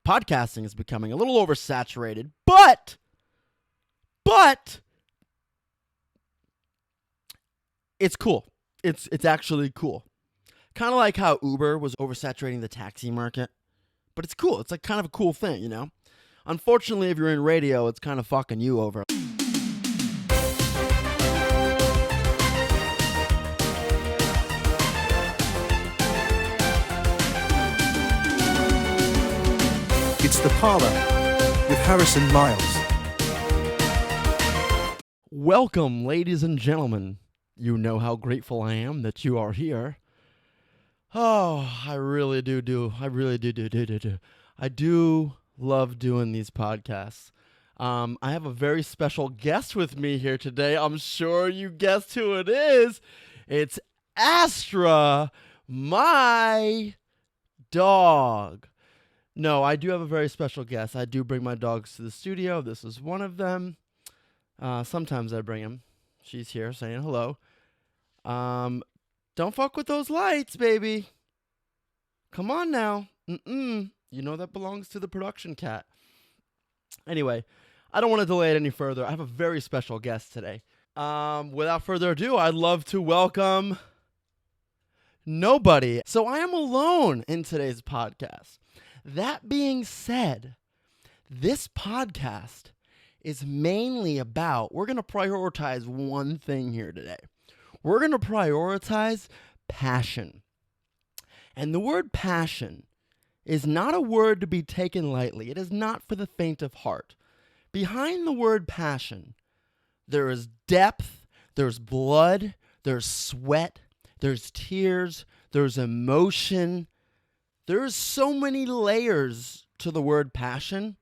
podcasting is becoming a little oversaturated, but it's cool. It's actually cool. Kind of like how Uber was oversaturating the taxi market, but it's cool. It's like kind of a cool thing, you know? Unfortunately, if you're in radio, it's kind of fucking you over. It's the Parlor with Harrison Myles. Welcome, ladies and gentlemen. You know how grateful I am that you are here. Oh, I really do. I do love doing these podcasts. I have a very special guest with me here today. I'm sure you guessed who it is. It's Astra, my dog. No, I do have a very special guest. I do bring my dogs to the studio. This is one of them. Sometimes I bring him. She's here saying hello. Don't fuck with those lights, baby. Come on now. You know that belongs to the production cat. Anyway, I don't want to delay it any further. I have a very special guest today. Without further ado, I'd love to welcome nobody. So I am alone in today's podcast. That being said, this podcast is mainly about, we're going to prioritize one thing here today. We're going to prioritize passion. And the word passion is not a word to be taken lightly. It is not for the faint of heart. Behind the word passion, there is depth, there's blood, there's sweat, there's tears, there's emotion. There's so many layers to the word passion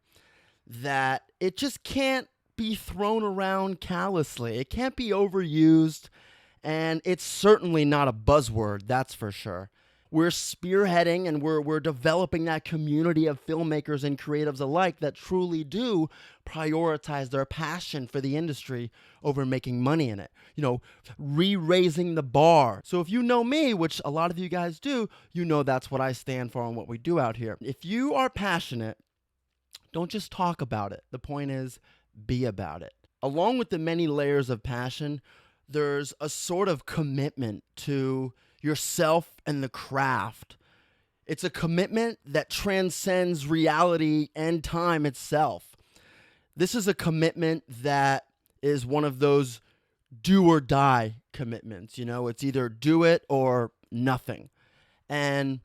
that it just can't be thrown around callously. It can't be overused. And it's certainly not a buzzword, that's for sure. We're spearheading and we're developing that community of filmmakers and creatives alike that truly do prioritize their passion for the industry over making money in it. You know, re-raising the bar. So if you know me, which a lot of you guys do, you know that's what I stand for and what we do out here. If you are passionate, don't just talk about it. The point is, be about it. Along with the many layers of passion, there's a sort of commitment to yourself and the craft. It's a commitment that transcends reality and time itself. This is a commitment that is one of those do or die commitments. You know, it's either do it or nothing. And,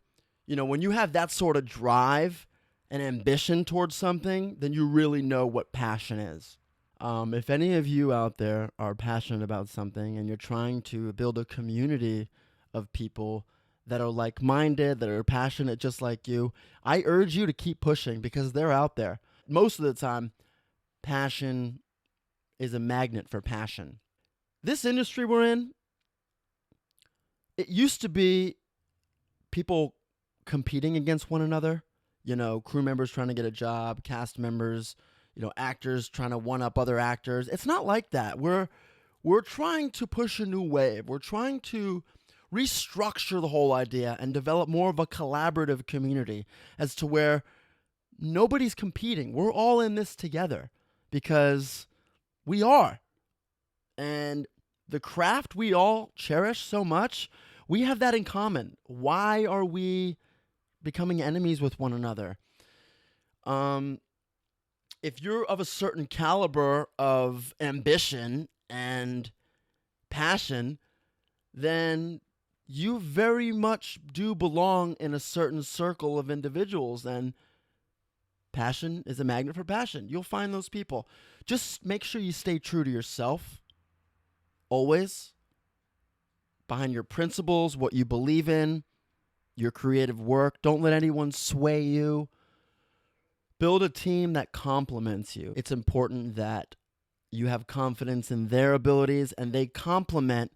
you know, when you have that sort of drive and ambition towards something, then you really know what passion is. If any of you out there are passionate about something and you're trying to build a community of people that are like-minded, that are passionate just like you, I urge you to keep pushing because they're out there. Most of the time, passion is a magnet for passion. This industry we're in, it used to be people competing against one another. You know, crew members trying to get a job, cast members, you know, actors trying to one-up other actors. It's not like that. We're trying to push a new wave. We're trying to restructure the whole idea and develop more of a collaborative community as to where nobody's competing. We're all in this together because we are. And the craft we all cherish so much, we have that in common. Why are we becoming enemies with one another? If you're of a certain caliber of ambition and passion, then you very much do belong in a certain circle of individuals, and passion is a magnet for passion. You'll find those people. Just make sure you stay true to yourself, always, behind your principles, what you believe in, your creative work. Don't let anyone sway you. Build a team that complements you. It's important that you have confidence in their abilities and they complement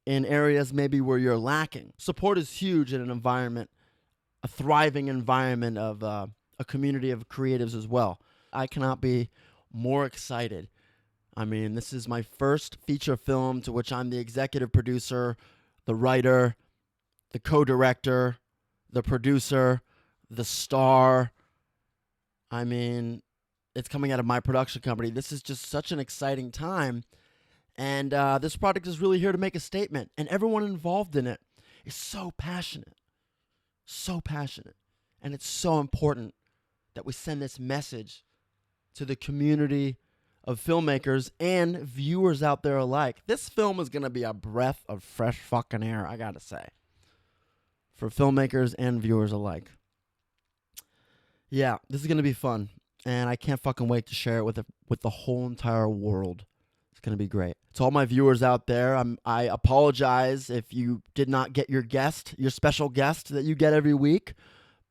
in areas maybe where you're lacking. Support is huge in an environment, a thriving environment of a community of creatives as well. I cannot be more excited. I mean, this is my first feature film to which I'm the executive producer, the writer, the co-director, the producer, the star. I mean, it's coming out of my production company. This is just such an exciting time. And this project is really here to make a statement. And everyone involved in it is so passionate. So passionate. And it's so important that we send this message to the community of filmmakers and viewers out there alike. This film is going to be a breath of fresh fucking air, I got to say, for filmmakers and viewers alike. Yeah, this is going to be fun. And I can't fucking wait to share it with the whole entire world. It's going to be great. To all my viewers out there, I apologize if you did not get your guest, your special guest that you get every week.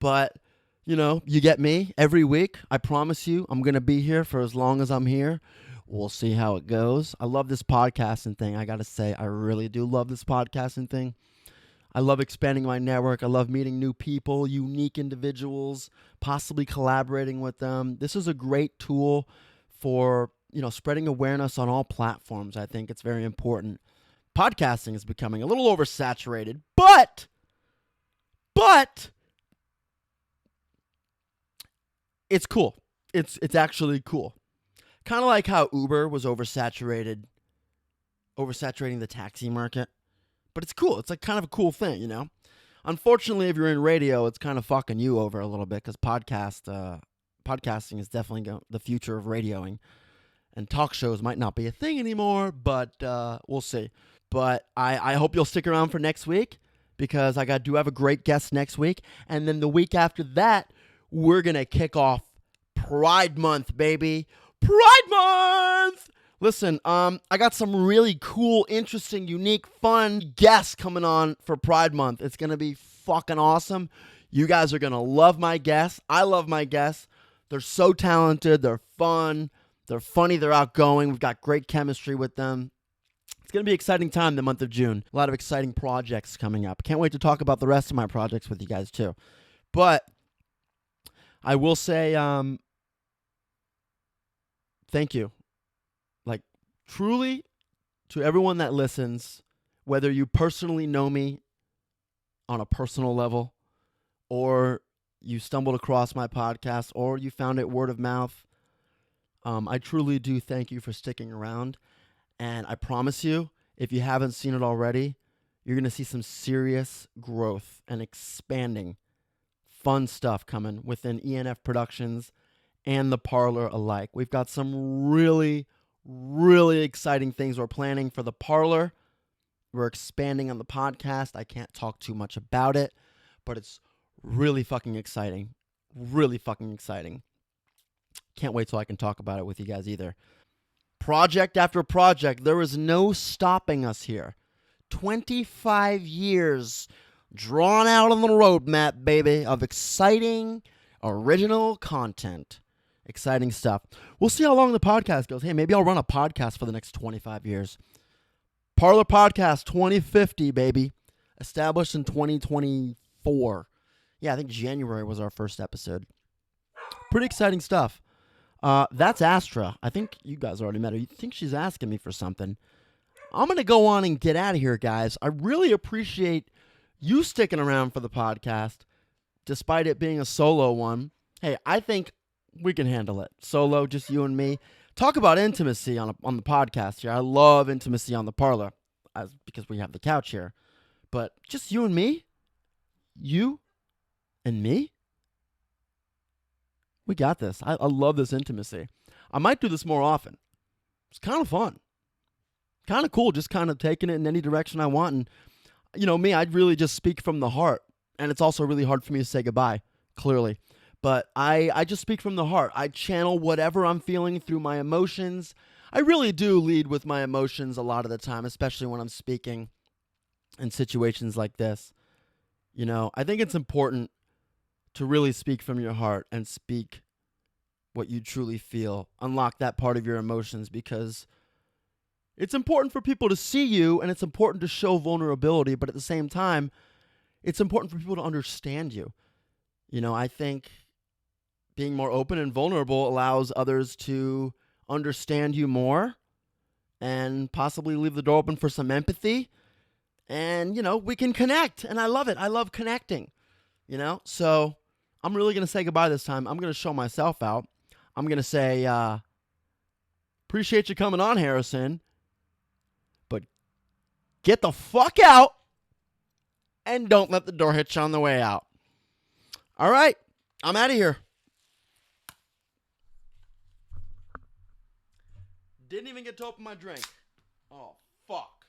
But, you know, you get me every week. I promise you, I'm going to be here for as long as I'm here. We'll see how it goes. I love this podcasting thing. I got to say, I really do love this podcasting thing. I love expanding my network. I love meeting new people, unique individuals, possibly collaborating with them. This is a great tool for, you know, spreading awareness on all platforms. I think it's very important. Podcasting is becoming a little oversaturated, but it's cool. It's actually cool. Kind of like how Uber was oversaturating the taxi market. But it's cool. It's like kind of a cool thing, you know? Unfortunately, if you're in radio, it's kind of fucking you over a little bit because podcasting is definitely the future of radioing. And talk shows might not be a thing anymore, but we'll see. But I hope you'll stick around for next week because I do have a great guest next week. And then the week after that, we're going to kick off Pride Month, baby. Pride Month! Listen, I got some really cool, interesting, unique, fun guests coming on for Pride Month. It's going to be fucking awesome. You guys are going to love my guests. I love my guests. They're so talented. They're fun. They're funny. They're outgoing. We've got great chemistry with them. It's going to be an exciting time the month of June. A lot of exciting projects coming up. Can't wait to talk about the rest of my projects with you guys too. But I will say thank you. Like, truly, to everyone that listens, whether you personally know me on a personal level, or you stumbled across my podcast, or you found it word of mouth, I truly do thank you for sticking around. And I promise you, if you haven't seen it already, you're going to see some serious growth and expanding fun stuff coming within ENF Productions and the Parlor alike. We've got some really exciting things we're planning for the Parlor. We're expanding on the podcast. I can't talk too much about it, but it's really fucking exciting. Really fucking exciting. Can't wait till I can talk about it with you guys either. Project after project, there is no stopping us here. 25 years drawn out on the roadmap, baby, of exciting, original content. Exciting stuff. We'll see how long the podcast goes. Hey, maybe I'll run a podcast for the next 25 years. Parlor Podcast 2050, baby. Established in 2024. Yeah, I think January was our first episode. Pretty exciting stuff. That's Astra. I think you guys already met her. You think she's asking me for something. I'm going to go on and get out of here, guys. I really appreciate you sticking around for the podcast, despite it being a solo one. Hey, I think we can handle it. Solo, just you and me. Talk about intimacy on the podcast here. I love intimacy on the Parlor because we have the couch here. But just you and me? You and me? We got this. I love this intimacy. I might do this more often. It's kind of fun. Kind of cool, just kind of taking it in any direction I want. And, you know, me, I'd really just speak from the heart. And it's also really hard for me to say goodbye, clearly. But I just speak from the heart. I channel whatever I'm feeling through my emotions. I really do lead with my emotions a lot of the time, especially when I'm speaking in situations like this. You know, I think it's important to really speak from your heart and speak what you truly feel. Unlock that part of your emotions because it's important for people to see you and it's important to show vulnerability, but at the same time, it's important for people to understand you. You know, I think being more open and vulnerable allows others to understand you more and possibly leave the door open for some empathy. And, you know, we can connect. And I love it. I love connecting, you know. So I'm really going to say goodbye this time. I'm going to show myself out. I'm going to say, appreciate you coming on, Harrison, but get the fuck out and don't let the door hit you on the way out. All right, I'm out of here. Didn't even get to open my drink. Oh, fuck.